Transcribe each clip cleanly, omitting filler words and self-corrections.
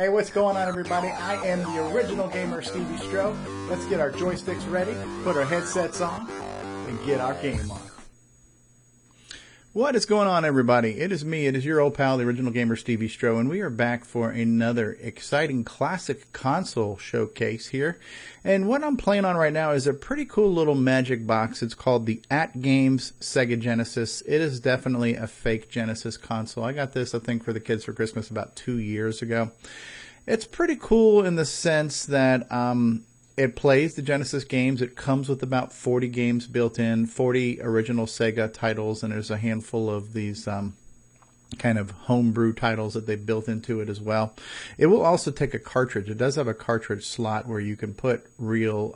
Hey, what's going on, everybody? I am the original gamer, StevieStrow. Let's get our joysticks ready, put our headsets on, and get our game on. What is going on, everybody? It is me, it is your old pal, the original gamer, StevieStrow, and we are back for another exciting classic console showcase here. And what I'm playing on right now is a pretty cool little magic box. It's called the AT Games Sega Genesis. It is definitely a fake Genesis console. I got this, I think, for the kids for Christmas about 2 years ago. It's pretty cool in the sense that it plays the Genesis games. It comes with about 40 games built in, 40 original Sega titles, and there's a handful of these kind of homebrew titles that they built into it as well. It will also take a cartridge. It does have a cartridge slot where you can put real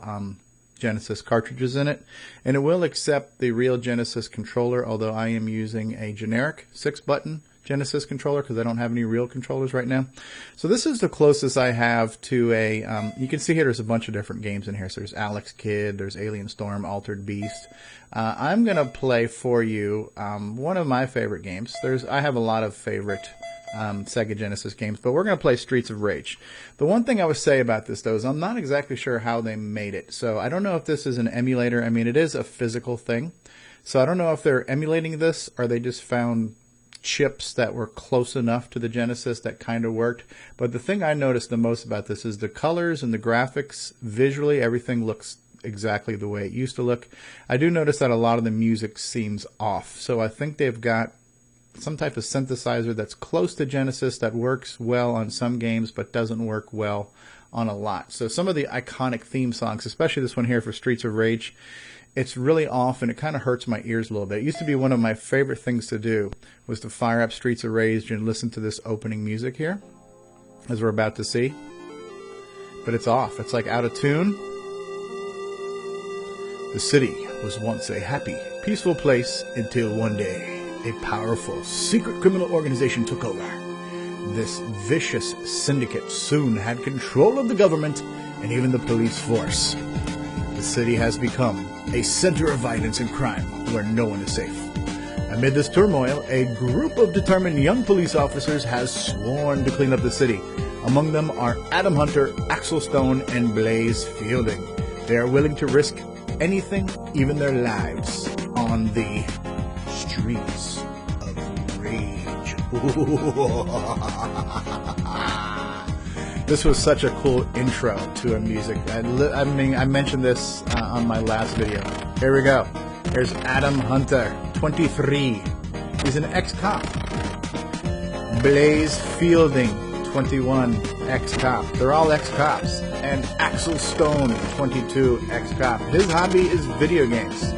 Genesis cartridges in it, and it will accept the real Genesis controller, although I am using a generic 6-button Genesis controller because I don't have any real controllers right now. So this is the closest I have to a, you can see here there's a bunch of different games in here. So there's Alex Kidd, there's Alien Storm, Altered Beast. I'm going to play for you one of my favorite games. I have a lot of favorite Sega Genesis games, but we're going to play Streets of Rage. The one thing I would say about this, though, is I'm not exactly sure how they made it. So I don't know if this is an emulator. I mean, it is a physical thing. So I don't know if they're emulating this or they just found chips that were close enough to the Genesis that kind of worked. But the thing I noticed the most about this is the colors and the graphics. Visually, everything looks exactly the way it used to look. I do notice that a lot of the music seems off. So I think they've got some type of synthesizer that's close to Genesis that works well on some games but doesn't work well on a lot. So some of the iconic theme songs, especially this one here for Streets of Rage, it's really off and it kind of hurts my ears a little bit. It used to be one of my favorite things to do was to fire up Streets of Rage and listen to this opening music here, as we're about to see. But it's off. It's like out of tune. The city was once a happy, peaceful place until one day a powerful secret criminal organization took over. This vicious syndicate soon had control of the government and even the police force. The city has become a center of violence and crime where no one is safe. Amid this turmoil, a group of determined young police officers has sworn to clean up the city. Among them are Adam Hunter, Axel Stone, and Blaze Fielding. They are willing to risk anything, even their lives, on the streets of rage. This was such a cool intro to a music. I mean, I mentioned this on my last video. Here we go. Here's Adam Hunter, 23. He's an ex-cop. Blaze Fielding, 21, ex-cop. They're all ex-cops. And Axel Stone, 22, ex-cop. His hobby is video games.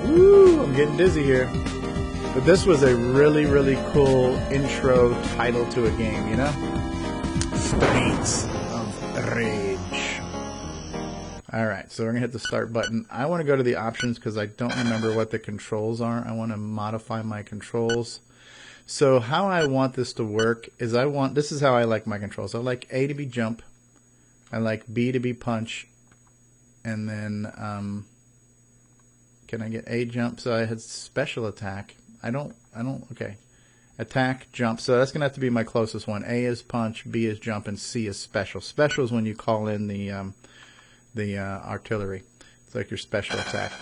Woo, I'm getting dizzy here. But this was a really, really cool intro title to a game, you know? Streets of Rage. Alright, so we're going to hit the start button. I want to go to the options because I don't remember what the controls are. I want to modify my controls. So how I want this to work is this is how I like my controls. I like A to be jump. I like B to be punch. And then, can I get A jump? So I had special attack. Okay. Attack, jump. So that's going to have to be my closest one. A is punch, B is jump, and C is special. Special is when you call in the artillery. It's like your special attack.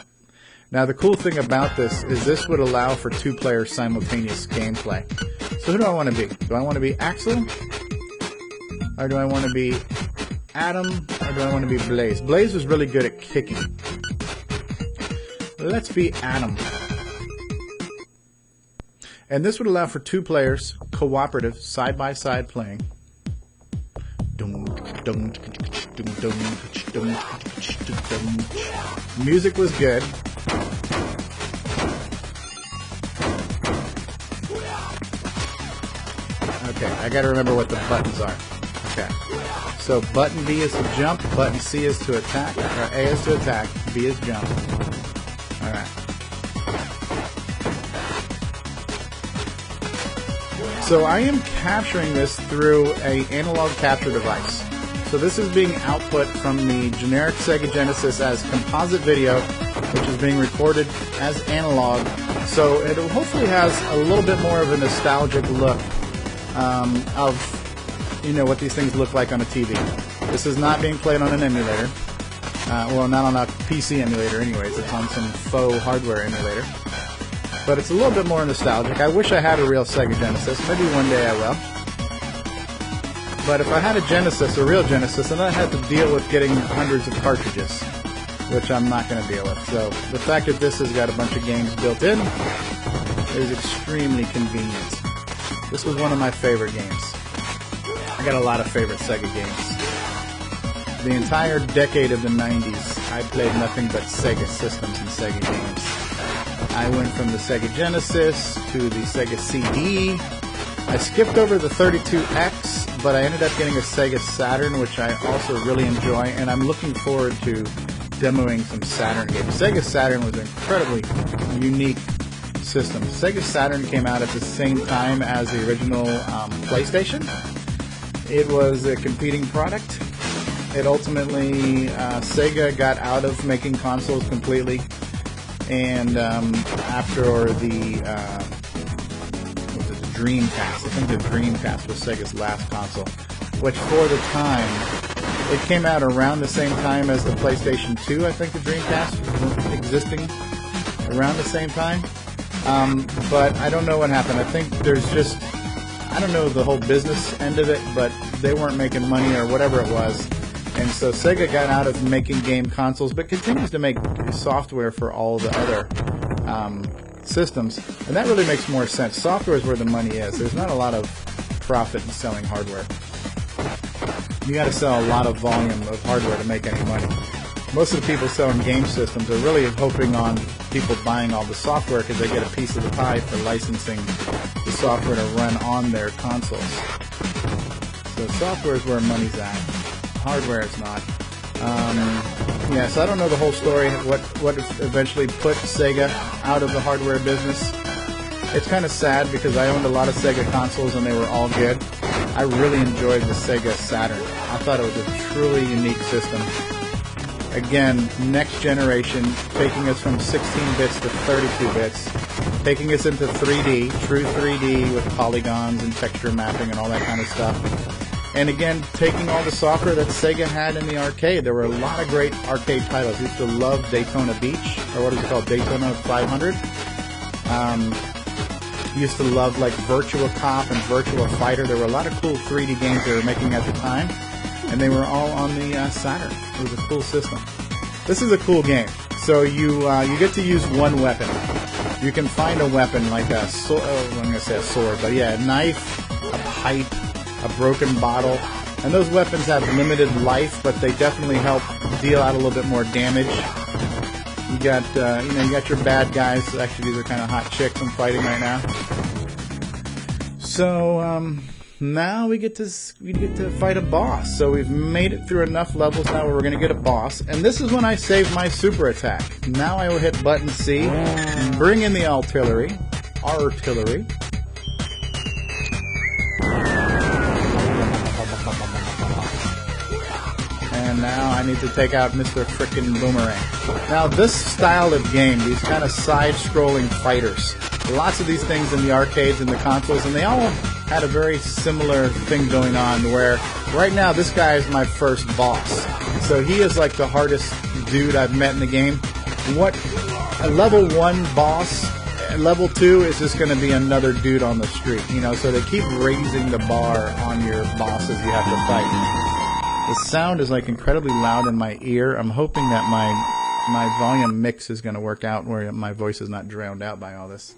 Now the cool thing about this is this would allow for 2-player simultaneous gameplay. So who do I want to be? Do I want to be Axel? Or do I want to be Adam? Or do I want to be Blaze? Blaze was really good at kicking. Let's be Adam. And this would allow for 2 players, cooperative, side-by-side playing. Music was good. Okay, I gotta remember what the buttons are. Okay. So button B is to jump, button C is to attack, or A is to attack, B is jump. Alright. So I am capturing this through an analog capture device. So this is being output from the generic Sega Genesis as composite video, which is being recorded as analog. So it hopefully has a little bit more of a nostalgic look of you know, what these things look like on a TV. This is not being played on an emulator. Well, not on a PC emulator anyways. It's on some faux hardware emulator. But it's a little bit more nostalgic. I wish I had a real Sega Genesis. Maybe one day I will. But if I had a Genesis, a real Genesis, then I'd have to deal with getting hundreds of cartridges, which I'm not going to deal with. So the fact that this has got a bunch of games built in is extremely convenient. This was one of my favorite games. I got a lot of favorite Sega games. The entire decade of the 90s, I played nothing but Sega systems and Sega games. I went from the Sega Genesis to the Sega CD. I skipped over the 32X, but I ended up getting a Sega Saturn, which I also really enjoy, and I'm looking forward to demoing some Saturn games. Sega Saturn was an incredibly unique system. Sega Saturn came out at the same time as the original PlayStation. It was a competing product. It ultimately, Sega got out of making consoles completely, and after the Dreamcast. I think the Dreamcast was Sega's last console, which for the time, it came out around the same time as the PlayStation 2. I think the Dreamcast was existing around the same time. But I don't know what happened. I think there's just, I don't know the whole business end of it, but they weren't making money or whatever it was. And so Sega got out of making game consoles, but continues to make software for all the other systems, and that really makes more sense. Software is where the money is. There's not a lot of profit in selling hardware. You got to sell a lot of volume of hardware to make any money. Most of the people selling game systems are really hoping on people buying all the software because they get a piece of the pie for licensing the software to run on their consoles. So software is where money's at. Hardware is not. Yeah, so I don't know the whole story, what eventually put Sega out of the hardware business. It's kind of sad because I owned a lot of Sega consoles and they were all good. I really enjoyed the Sega Saturn. I thought it was a truly unique system. Again, next generation, taking us from 16 bits to 32 bits, taking us into 3D, true 3D with polygons and texture mapping and all that kind of stuff. And again, taking all the software that Sega had in the arcade. There were a lot of great arcade titles. I used to love Daytona Beach, or what is it called, Daytona 500. Used to love like Virtua Cop and Virtua Fighter. There were a lot of cool 3D games they were making at the time, and they were all on the Saturn. It was a cool system. This is a cool game. So you get to use one weapon. You can find a weapon like a sword. I'm going to say a sword, but yeah, a knife, a pipe, a broken bottle, and those weapons have limited life, but they definitely help deal out a little bit more damage. You got, you got your bad guys. Actually, these are kind of hot chicks I'm fighting right now. So now we get to fight a boss. So we've made it through enough levels now where we're going to get a boss, and this is when I save my super attack. Now I will hit button C, bring in the artillery. And now I need to take out Mr. Frickin' Boomerang. Now this style of game, these kind of side-scrolling fighters, lots of these things in the arcades and the consoles, and they all had a very similar thing going on where right now this guy is my first boss. So he is like the hardest dude I've met in the game. What a level 1 boss, level 2 is just going to be another dude on the street, so they keep raising the bar on your bosses you have to fight. The sound is like incredibly loud in my ear. I'm hoping that my volume mix is going to work out where my voice is not drowned out by all this.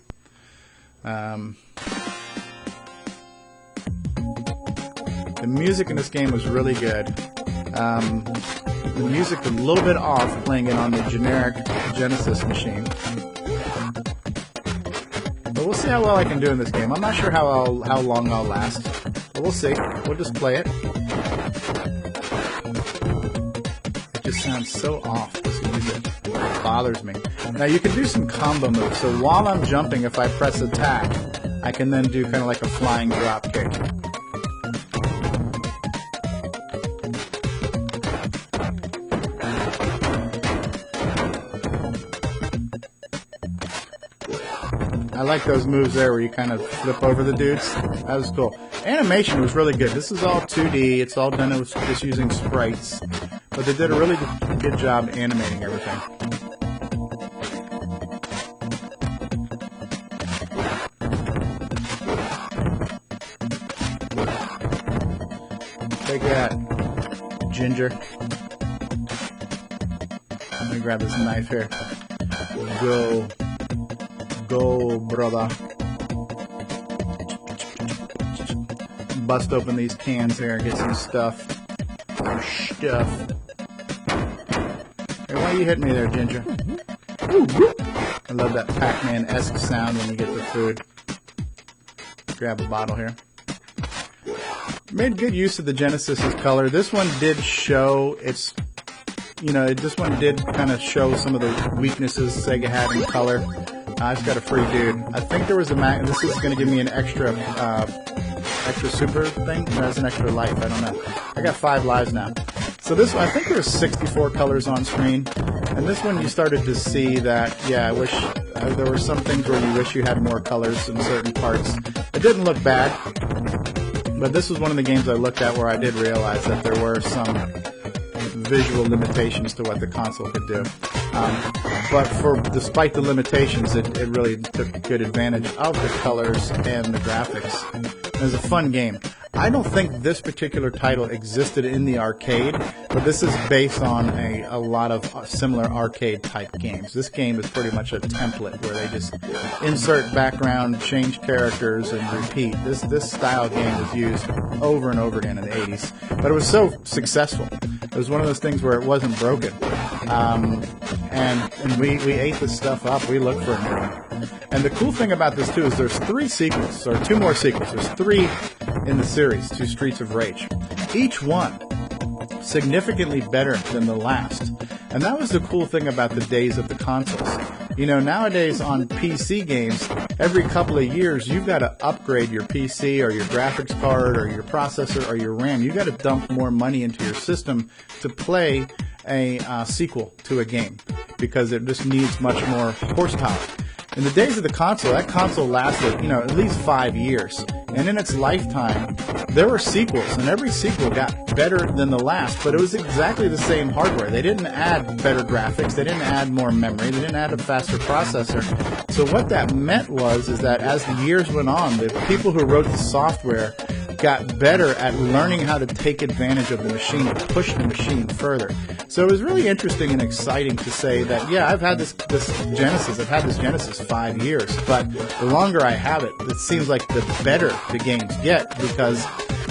The music in this game was really good. The music a little bit off playing it on the generic Genesis machine. But we'll see how well I can do in this game. I'm not sure how long I'll last. But we'll see. We'll just play it. It just sounds so off, this music. It bothers me. Now you can do some combo moves. So while I'm jumping, if I press attack, I can then do kind of like a flying drop kick. I like those moves there where you kind of flip over the dudes. That was cool. Animation was really good. This is all 2D. It's all done with just using sprites. But they did a really good job animating everything. Take that, Ginger. Let me grab this knife here. Go, brother. Bust open these cans here and get some stuff. Hey, why you hitting me there, Ginger? I love that Pac-Man-esque sound when you get the food. Grab a bottle here. Made good use of the Genesis's color. This one did show its, this one did kind of show some of the weaknesses Sega had in color. I just got a free dude. I think there was a this is going to give me an extra super thing. Or has an extra life. I don't know. I got 5 lives now. So this one, I think there's 64 colors on screen. And this one, you started to see that, yeah, I wish there were some things where you wish you had more colors in certain parts. It didn't look bad. But this was one of the games I looked at where I did realize that there were some visual limitations to what the console could do. But despite the limitations, it really took good advantage of the colors and the graphics. It was a fun game. I don't think this particular title existed in the arcade, but this is based on a lot of similar arcade-type games. This game is pretty much a template where they just insert background, change characters, and repeat. This style game was used over and over again in the 80s, but it was so successful. It was one of those things where it wasn't broken. And we ate this stuff up. We looked for a new one. And the cool thing about this, too, is there's 3 sequels, or 2 more sequels. There's 3 in the series, 2 Streets of Rage. Each one significantly better than the last. And that was the cool thing about the days of the consoles. Nowadays on PC games, every couple of years, you've got to upgrade your PC or your graphics card or your processor or your RAM. You've got to dump more money into your system to play a sequel to a game because it just needs much more horsepower. In the days of the console, that console lasted, at least 5 years. And in its lifetime, there were sequels, and every sequel got better than the last, but it was exactly the same hardware. They didn't add better graphics, they didn't add more memory, they didn't add a faster processor. So what that meant is that as the years went on, the people who wrote the software got better at learning how to take advantage of the machine and push the machine further. So it was really interesting and exciting to say that, yeah, I've had this Genesis. I've had this Genesis 5 years, but the longer I have it, it seems like the better the games get because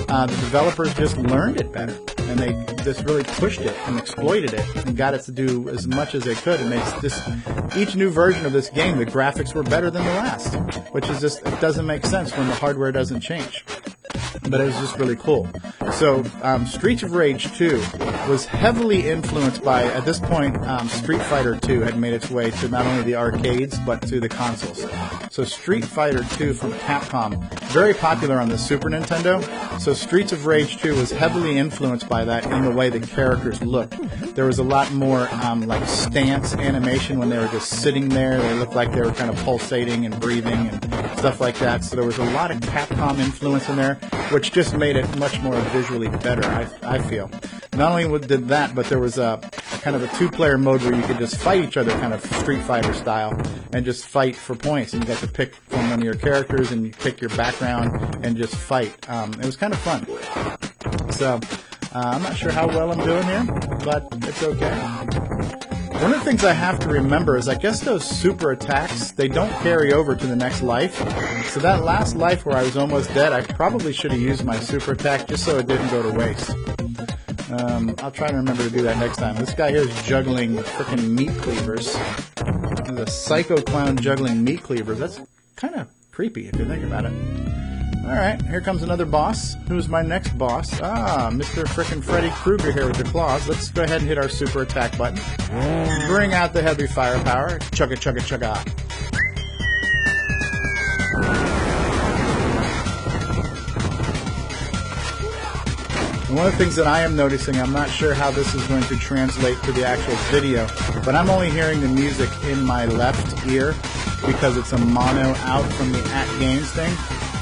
the developers just learned it better. And they just really pushed it and exploited it and got it to do as much as they could. It makes each new version of this game, the graphics were better than the last, which is just, it doesn't make sense when the hardware doesn't change. But it was just really cool. So Streets of Rage 2 was heavily influenced by, at this point, Street Fighter 2 had made its way to not only the arcades, but to the consoles. So Street Fighter 2 from Capcom, very popular on the Super Nintendo. So Streets of Rage 2 was heavily influenced by that in the way the characters looked. There was a lot more like stance animation when they were just sitting there. They looked like they were kind of pulsating and breathing and stuff like that. So there was a lot of Capcom influence in there, which just made it much more visually better, I feel. Not only did that, but there was a kind of a 2-player mode where you could just fight each other kind of Street Fighter style and just fight for points. And you got to pick from one of your characters and you pick your background and just fight. It was kind of fun. So I'm not sure how well I'm doing here, but it's okay. One of the things I have to remember is I guess those super attacks, they don't carry over to the next life. So that last life where I was almost dead, I probably should have used my super attack just so it didn't go to waste. I'll try to remember to do that next time. This guy here is juggling frickin' meat cleavers. The psycho clown juggling meat cleavers. That's kind of creepy if you think about it. Alright, here comes another boss. Who's my next boss? Mr. Frickin' Freddy Krueger here with the claws. Let's go ahead and hit our super attack button. Bring out the heavy firepower. Chugga, chugga, chugga. One of the things that I am noticing, I'm not sure how this is going to translate to the actual video, but I'm only hearing the music in my left ear because it's a mono out from the AT Games thing.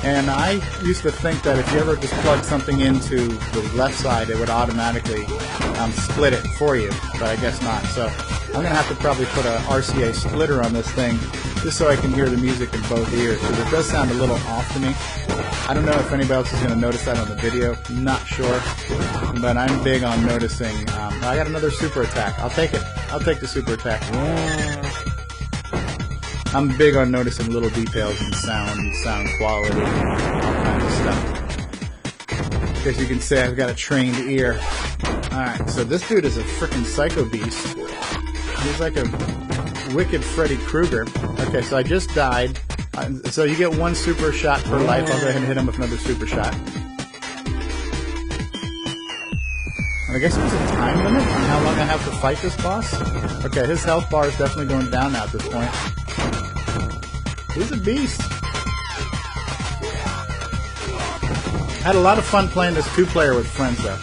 And I used to think that if you ever just plug something into the left side, it would automatically split it for you, but I guess not. So I'm going to have to probably put a RCA splitter on this thing just so I can hear the music in both ears, because it does sound a little off to me. I don't know if anybody else is going to notice that on the video. Not sure, but I'm big on noticing. I got another super attack. I'll take it. I'll take the super attack. I'm big on noticing little details in sound quality, all kinds of stuff. As you can see, I've got a trained ear. Alright, so this dude is a freaking psycho beast. He's like a wicked Freddy Krueger. Okay, so I just died. So you get one super shot per life. I'll go ahead and hit him with another super shot. And I guess there's a time limit on how long I have to fight this boss. Okay, his health bar is definitely going down now at this point. He's a beast. Had a lot of fun playing this two-player with friends, though.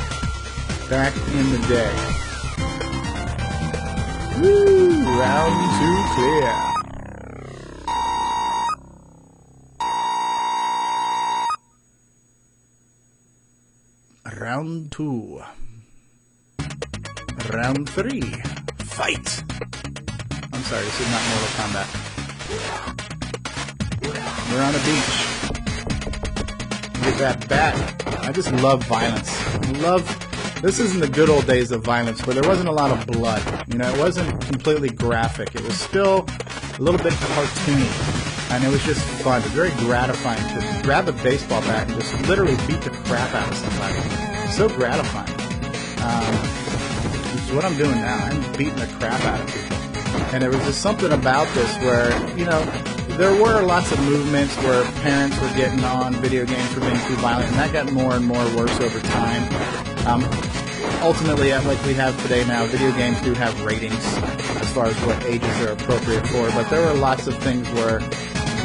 Back in the day. Woo! Round 2 clear. Round 2. Round 3. Fight! I'm sorry, this is not Mortal Kombat. We're on a beach. With that bat. I just love violence. This isn't the good old days of violence, where there wasn't a lot of blood. You know, it wasn't completely graphic. It was still a little bit cartoony. And it was just fun. It was very gratifying to grab a baseball bat and just literally beat the crap out of somebody. So gratifying. Which is what I'm doing now. I'm beating the crap out of people. And there was just something about this where, you know, there were lots of movements where parents were getting on video games for being too violent, and that got more and more worse over time. Ultimately, like we have today now, video games do have ratings as far as what ages are appropriate for, but there were lots of things where,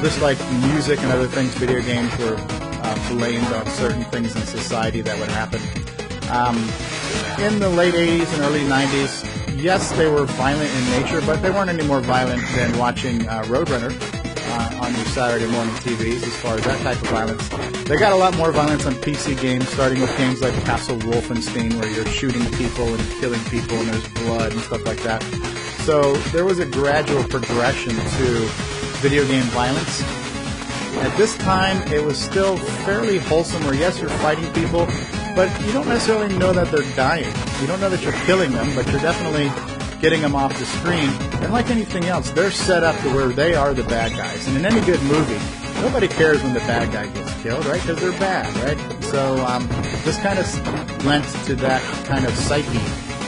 just like music and other things, video games were blamed on certain things in society that would happen. In the late 80s and early 90s, yes, they were violent in nature, but they weren't any more violent than watching Roadrunner on your Saturday morning TVs as far as that type of violence. They got a lot more violence on PC games, starting with games like Castle Wolfenstein, where you're shooting people and killing people and there's blood and stuff like that. So there was a gradual progression to video game violence. At this time, it was still fairly wholesome, where yes, you're fighting people, but you don't necessarily know that they're dying. You don't know that you're killing them, but you're definitely getting them off the screen. And like anything else, they're set up to where they are the bad guys. And in any good movie, nobody cares when the bad guy gets killed, right? Because they're bad, right? So this kind of lent to that kind of psyche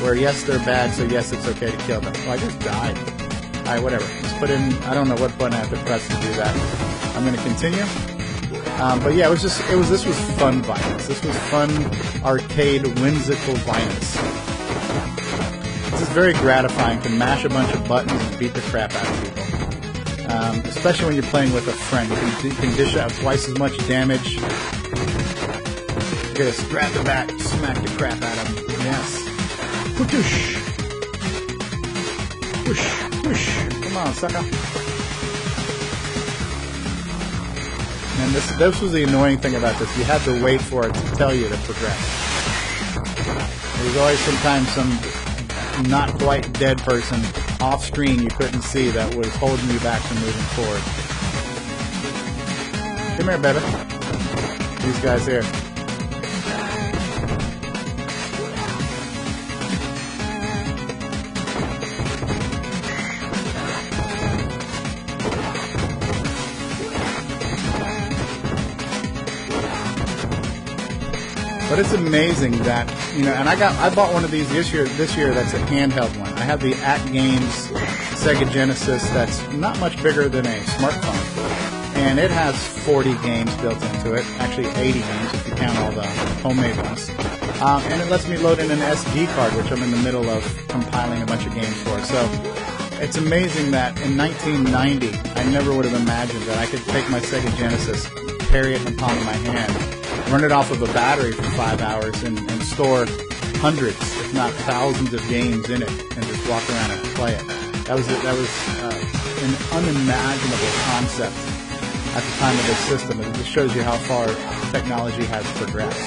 where yes, they're bad, so yes, it's okay to kill them. Well, I just died. All right, whatever. Let's put in, I don't know what button I have to press to do that. I'm going to continue. But yeah, this was fun violence. This was fun, arcade, whimsical violence. This is very gratifying to mash a bunch of buttons and beat the crap out of people. Especially when you're playing with a friend. You can dish out twice as much damage. You gotta grab the bat, smack the crap out of them. Yes. Whoosh. Whoosh. Whoosh. Come on, sucker. And this was the annoying thing about this. You had to wait for it to tell you to progress. There was always sometimes some not quite dead person off screen you couldn't see that was holding you back from moving forward. Come here, baby. These guys here. But it's amazing that, you know, and I bought one of these this year that's a handheld one. I have the AT Games Sega Genesis that's not much bigger than a smartphone. And it has 40 games built into it, actually 80 games if you count all the homemade ones. And it lets me load in an SD card, which I'm in the middle of compiling a bunch of games for. So it's amazing that in 1990, I never would have imagined that I could take my Sega Genesis, carry it in the palm of my hand, run it off of a battery for 5 hours, and store hundreds, if not thousands, of games in it, and just walk around and play it. That was an unimaginable concept at the time of this system. It just shows you how far technology has progressed.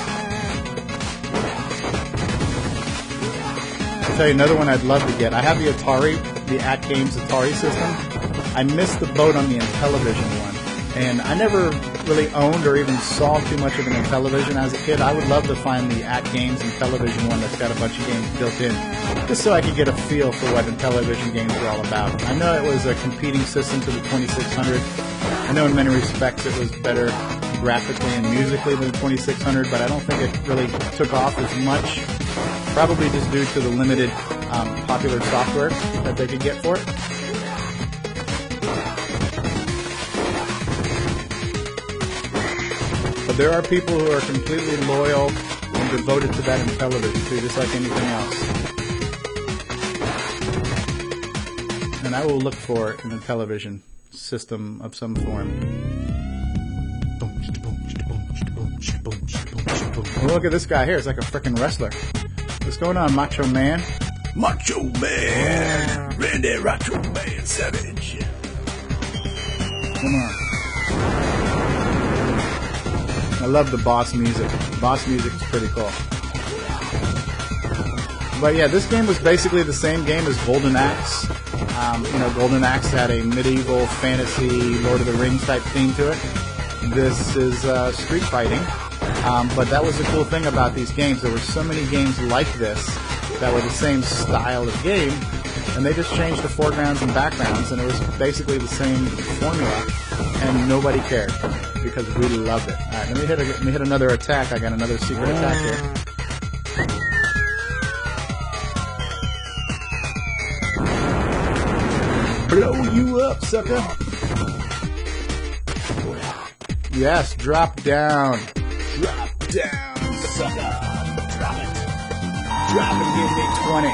I'll tell you another one I'd love to get. I have the Atari, the AT Games Atari system. I missed the boat on the Intellivision one. And I never really owned or even saw too much of an Intellivision as a kid. I would love to find the AT Games Intellivision one that's got a bunch of games built in, just so I could get a feel for what Intellivision games are all about. I know it was a competing system to the 2600. I know in many respects it was better graphically and musically than the 2600, but I don't think it really took off as much, probably just due to the limited popular software that they could get for it. But there are people who are completely loyal and devoted to that Intellivision too, just like anything else. And I will look for an Intellivision system of some form. Oh, look at this guy here. It's like a frickin' wrestler. What's going on, Macho Man? Macho Man! Randy Macho Man Savage. Come on. I love the boss music. Boss music is pretty cool. But yeah, this game was basically the same game as Golden Axe. Golden Axe had a medieval fantasy Lord of the Rings type theme to it. This is street fighting. But that was the cool thing about these games. There were so many games like this that were the same style of game, and they just changed the foregrounds and backgrounds, and it was basically the same formula, and nobody cared because we loved it. All right, let me hit another attack. I got another secret attack here. Blow you up, sucker. Yes, drop down. Drop down, sucker. Drop it. Drop and give me 20.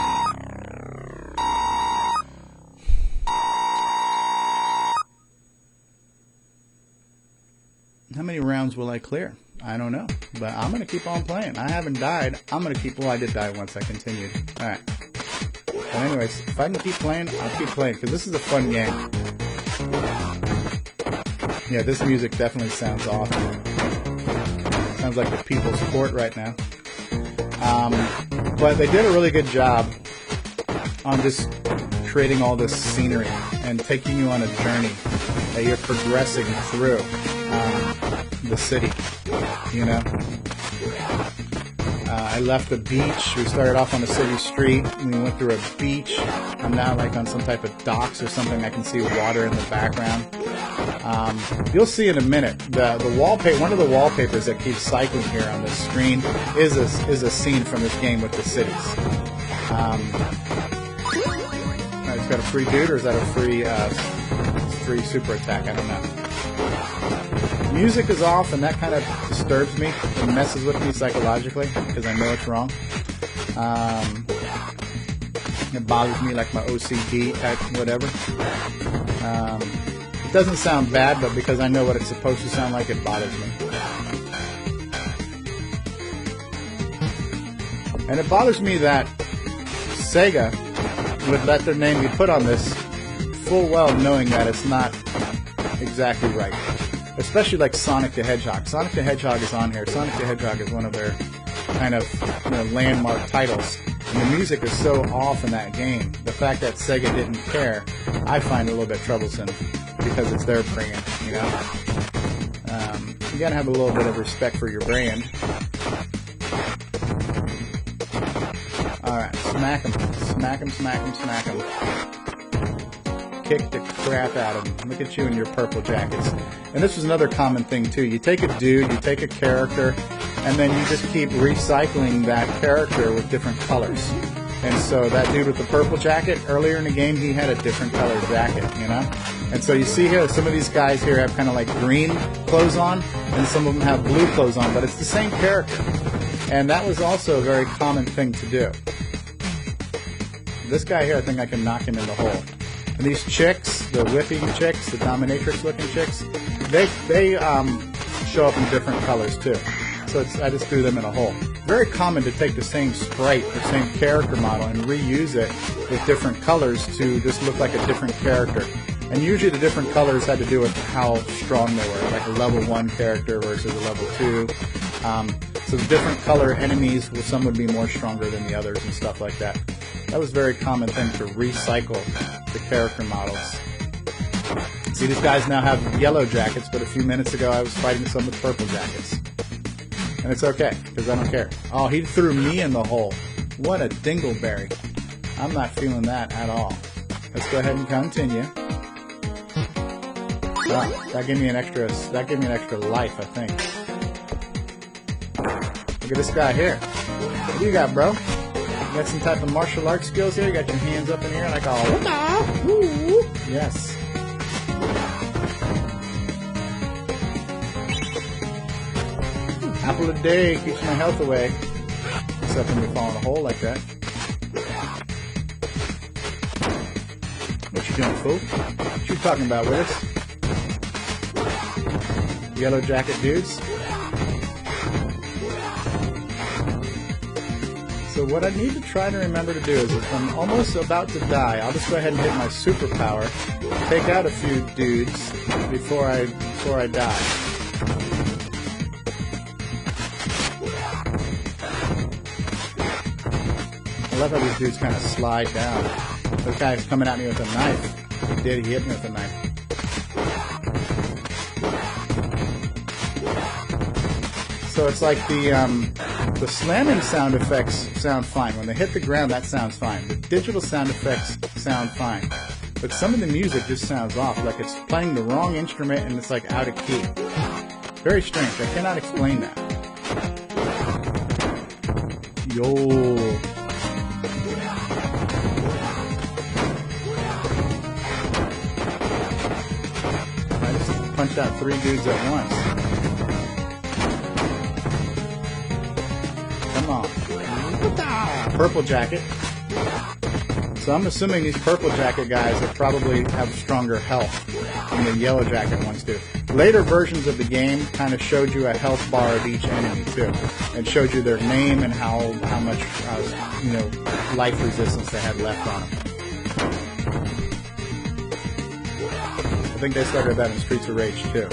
How many rounds will I clear? I don't know, but I'm going to keep on playing. I haven't died. I'm going to keep... Well, I did die once. I continued. All right. But anyways, if I can keep playing, I'll keep playing, because this is a fun game. Yeah, this music definitely sounds awesome. Sounds like the people's court right now. But they did a really good job on just creating all this scenery and taking you on a journey that you're progressing through the city, you know. I left the beach. We started off on a city street. We went through a beach. I'm now like on some type of docks or something. I can see water in the background. You'll see in a minute. The wallpaper. One of the wallpapers that keeps cycling here on the screen is a scene from this game with the cities. It's got a free dude, or is that a free super attack? I don't know. Music is off, and that kind of disturbs me. It messes with me psychologically because I know it's wrong. It bothers me, like my OCD type whatever. It doesn't sound bad, but because I know what it's supposed to sound like, it bothers me. And it bothers me that Sega would let their name be put on this full well knowing that it's not exactly right. Especially like Sonic the Hedgehog. Sonic the Hedgehog is on here. Sonic the Hedgehog is one of their kind of landmark titles. And the music is so off in that game. The fact that Sega didn't care, I find a little bit troublesome because it's their brand, you know? You gotta have a little bit of respect for your brand. Alright, smack him. Smack him, smack him, smack him. Kick the crap out of them. Look at you in your purple jackets. And this was another common thing too. You take a dude, you take a character, and then you just keep recycling that character with different colors. And so that dude with the purple jacket, earlier in the game, he had a different color jacket, you know? And so you see here, some of these guys here have kind of like green clothes on, and some of them have blue clothes on, but it's the same character. And that was also a very common thing to do. This guy here, I think I can knock him in the hole. And these chicks, the whipping chicks, the dominatrix looking chicks, they show up in different colors too. So I just threw them in a hole. Very common to take the same sprite, the same character model, and reuse it with different colors to just look like a different character. And usually the different colors had to do with how strong they were, like a level 1 character versus a level 2. So the different color enemies, well, some would be more stronger than the others and stuff like that. That was a very common thing to recycle the character models. See, these guys now have yellow jackets, but a few minutes ago I was fighting some with purple jackets. And it's okay, because I don't care. Oh, he threw me in the hole. What a dingleberry. I'm not feeling that at all. Let's go ahead and continue. Oh, that gave me an extra life, I think. Look at this guy here. What do you got, bro? You got some type of martial arts skills here? You got your hands up in here like all... Yes. Apple a day keeps my health away. Except when we fall in a hole like that. What you doing, fool? What you talking about, Willis? Yellow jacket dudes? So what I need to try to remember to do is if I'm almost about to die, I'll just go ahead and hit my superpower, take out a few dudes before I die. I love how these dudes kind of slide down. This guy's coming at me with a knife. He hit me with a knife. So it's like the slamming sound effects sound fine. When they hit the ground, that sounds fine. The digital sound effects sound fine. But some of the music just sounds off, like it's playing the wrong instrument and it's like out of key. Very strange. I cannot explain that. Yo. I just punched out 3 dudes at once. Come on. Purple jacket. So I'm assuming these purple jacket guys will probably have stronger health than the yellow jacket ones do. Later versions of the game kind of showed you a health bar of each enemy too, and showed you their name and how much life resistance they had left on them. I think they started that in Streets of Rage too.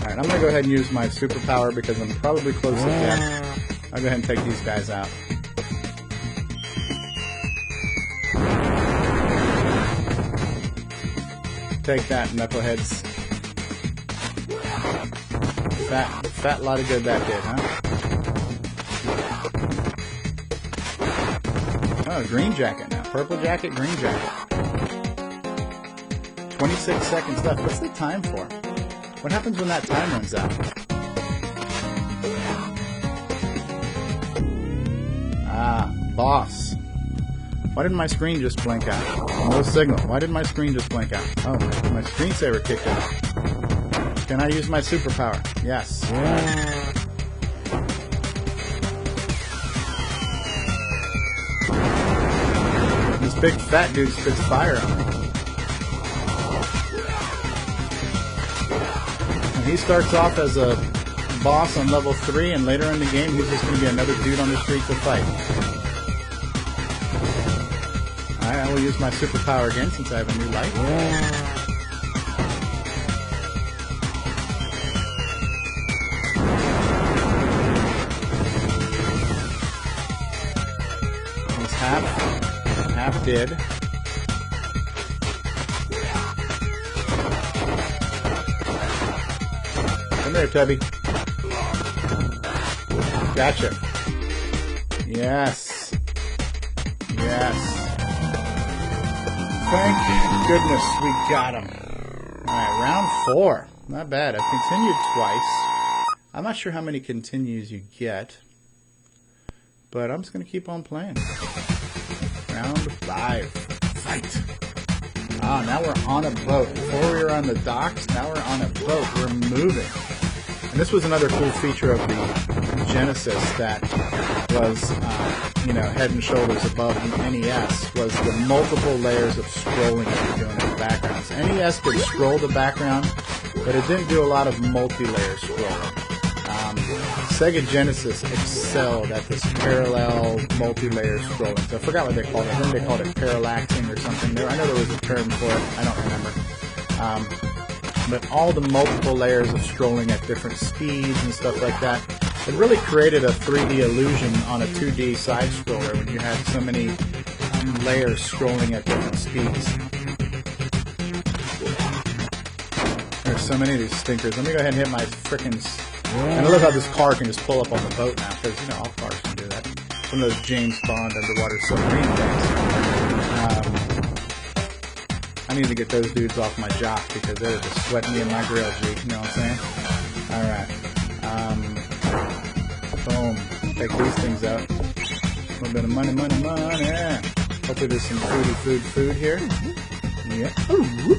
Alright, I'm going to go ahead and use my superpower because I'm probably close to death. I'll go ahead and take these guys out. Take that, knuckleheads. Fat lot of good that did, huh? Oh, green jacket now. Purple jacket, green jacket. 26 seconds left. What's the time for? What happens when that time runs out? Ah, boss. Why didn't my screen just blink out? No signal. Why did my screen just blink out? Oh, my screensaver kicked out. Can I use my superpower? Yes. This big fat dude spits fire on me. And he starts off as a boss on level 3, and later in the game he's just going to be another dude on the street to fight. Alright, I will use my superpower again since I have a new light. He's half dead. Come here, Tubby. Gotcha. Yes. Yes. Thank goodness we got him. Alright, round 4. Not bad. I've continued twice. I'm not sure how many continues you get, but I'm just going to keep on playing. Round 5. Fight. Ah, now we're on a boat. Before we were on the docks, now we're on a boat. We're moving. And this was another cool feature of the Genesis that was, head and shoulders above the NES, was the multiple layers of scrolling that you're doing in the background. So NES could scroll the background, but it didn't do a lot of multi-layer scrolling. Sega Genesis excelled at this parallel multi-layer scrolling. So I forgot what they called it. I think they called it parallaxing or something. I know there was a term for it. I don't remember. But all the multiple layers of scrolling at different speeds and stuff like that, it really created a 3D illusion on a 2D side scroller when you had so many layers scrolling at different speeds. There's so many of these stinkers. Let me go ahead and hit my frickin'... And I love how this car can just pull up on the boat now, because, you know, all cars can do that. Some of those James Bond underwater submarine things. I need to get those dudes off my jock, because they're just sweating me in my grill, G. You know what I'm saying? Alright. Boom. Take these things out. A little bit of money. Hopefully there's some food here. Yeah. Ooh.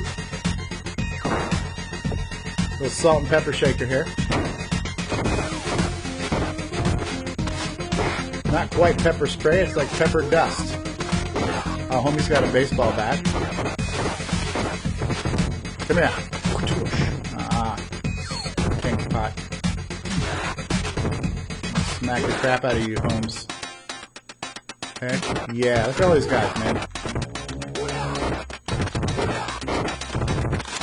Little salt and pepper shaker here. Not quite pepper spray, it's like pepper dust. Oh, homie's got a baseball bat. Come here. Pink pot. Smack the crap out of you, Holmes. Heck yeah, look at all these guys, man.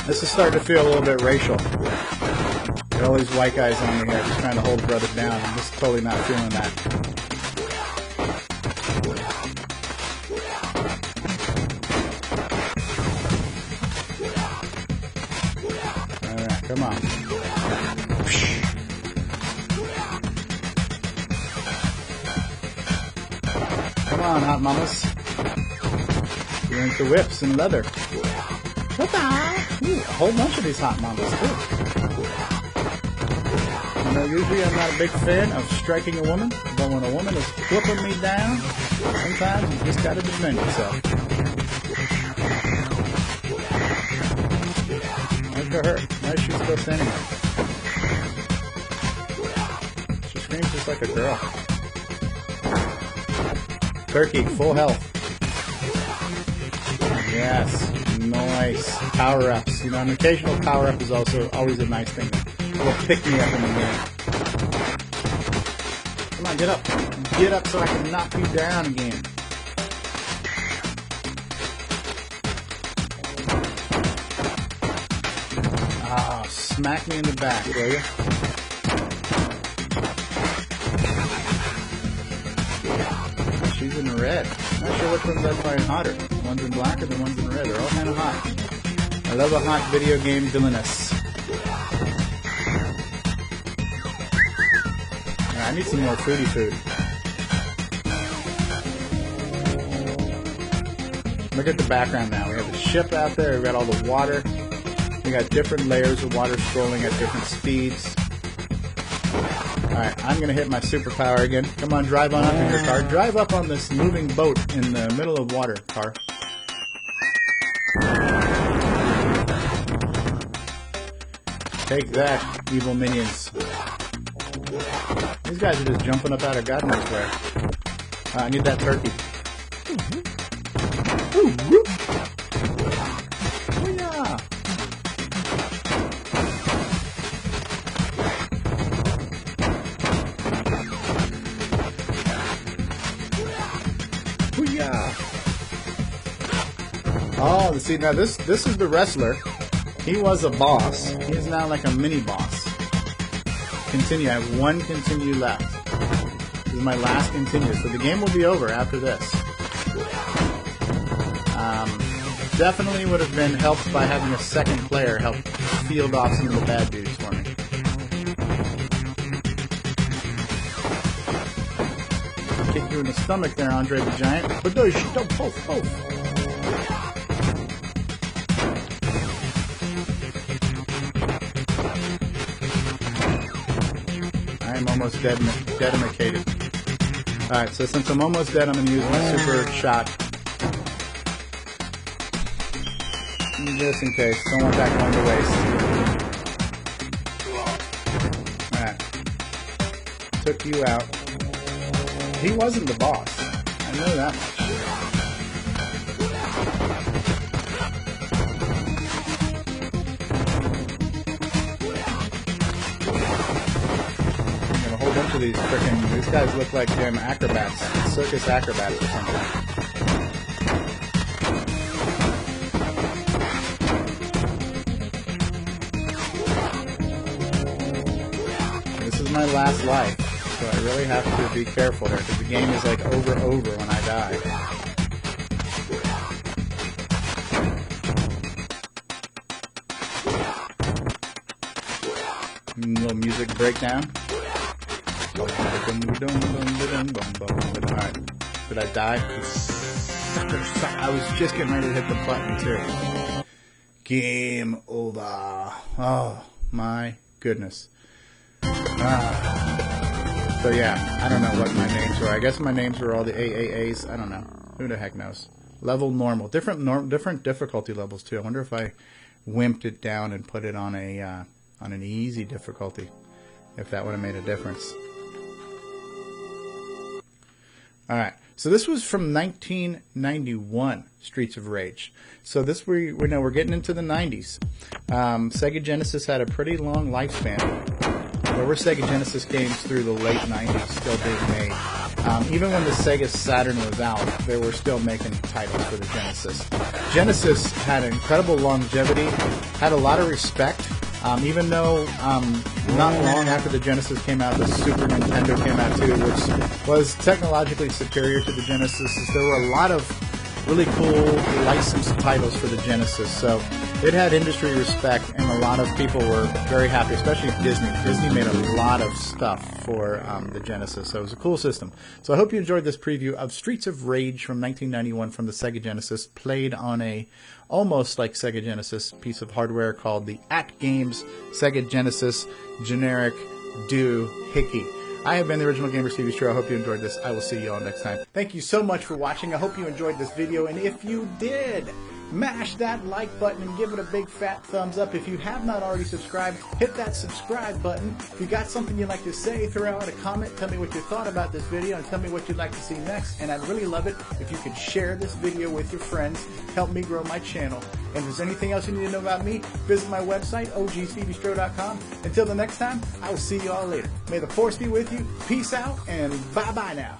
This is starting to feel a little bit racial. Got all these white guys on me here just trying to hold brothers down. I'm just totally not feeling that. Alright, come on. Come on, hot mamas. You're into whips and leather. What the hell? Ooh, a whole bunch of these hot mamas, too. You know, usually I'm not a big fan of striking a woman, but when a woman is whooping me down, sometimes you just gotta defend yourself. Look at her. Why is she still standing there? She screams just like a girl. Turkey, full health. Yes. Nice. Power-ups. You know, an occasional power-up is also always a nice thing. A little pick-me-up in the game. Come on, get up. Get up so I can knock you down again. Ah, smack me in the back, will you? She's in red. Not sure which ones I find hotter. The ones in black or the ones in red. They're all kind of hot. I love a hot video game villainess. I need some more foodie food. Look at the background now. We have the ship out there. We've got all the water. We got different layers of water scrolling at different speeds. Alright, I'm going to hit my superpower again. Come on, drive on up in your car. Drive up on this moving boat in the middle of water, car. Take that, evil minions. These guys are just jumping up out of God knows where. I need that turkey. Ooh, whoop. Oh, yeah. Oh, see, now this is the wrestler. He was a boss. He's now like a mini boss. Continue. I have one continue left. This is my last continue. So the game will be over after this. Definitely would have been helped by having a second player help field off some of the bad dudes for me. Kick you in the stomach there, Andre the Giant. But those don't poof. I am almost dead-imacated. Alright, so since I'm almost dead, I'm going to use my super shot. Just in case. Don't want that going to waste. Alright. Took you out. He wasn't the boss. I know that much. I'm going to hold him. of these guys look like acrobats, circus acrobats or something. This is my last life, so I really have to be careful here, because the game is like over when I die. Little music breakdown. Alright, did I die? I was just getting ready to hit the button too. Game over. Oh my goodness. So yeah, I don't know what my names were. I guess my names were all the AAAs. I don't know. Who the heck knows? Level normal. Different difficulty levels too. I wonder if I wimped it down and put it on a on an easy difficulty, if that would have made a difference. Alright, so this was from 1991, Streets of Rage. So this we know we're getting into the 90s. Sega Genesis had a pretty long lifespan. There were Sega Genesis games through the late 90s still being made. Even when the Sega Saturn was out, they were still making titles for the Genesis. Genesis had incredible longevity, had a lot of respect. Even though not long after the Genesis came out, the Super Nintendo came out too, which was technologically superior to the Genesis. There were a lot of really cool licensed titles for the Genesis, so it had industry respect, and a lot of people were very happy, especially Disney. Disney made a lot of stuff for the Genesis, so it was a cool system. So I hope you enjoyed this preview of Streets of Rage from 1991 from the Sega Genesis, played on a almost like Sega Genesis piece of hardware called the AT Games Sega Genesis generic doohickey. I have been the original gamer, StevieStrow. I hope you enjoyed this. I will see you all next time. Thank you so much for watching. I hope you enjoyed this video, and if you did, mash that like button and give it a big fat thumbs up. If you have not already subscribed, hit that subscribe button. If you got something you'd like to say, throw out a comment, tell me what you thought about this video, and tell me what you'd like to see next. And I'd really love it if you could share this video with your friends. Help me grow my channel. And if there's anything else you need to know about me, visit my website, ogStevieStrow.com. Until the next time, I will see you all later. May the force be with you. Peace out, and bye-bye now.